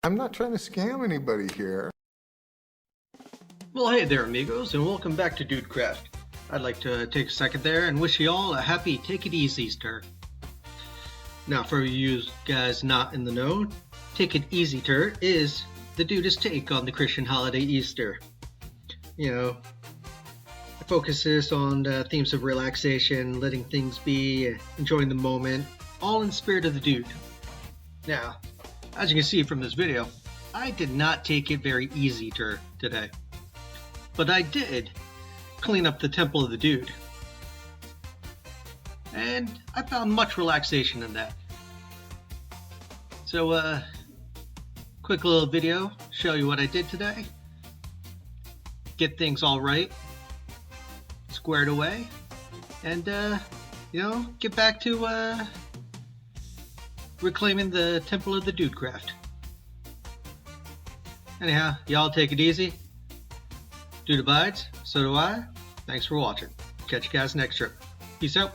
I'm not trying to scam anybody here. Well, hey there amigos, and welcome back to Dudecraft. I'd like to take a second there and wish you all a happy Take It Easyter. Now, for you guys not in the know, Take It Easyter is the Dudeist take on the Christian holiday Easter. You know, it focuses on the themes of relaxation, letting things be, enjoying the moment, all in the spirit of the Dude. Now, as you can see from this video, I did not take it very easy today. But I did clean up the temple of the Dude. And I found much relaxation in that. So, quick little video, show you what I did today. Get things all right, squared away, and, get back to, reclaiming the temple of the Dudecraft. Anyhow, y'all take it easy. Dude abides, so do I. Thanks for watching. Catch you guys next trip. Peace out.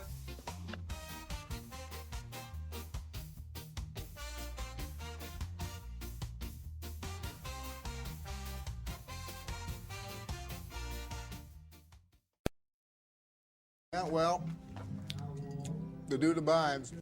Yeah, well, the dude abides.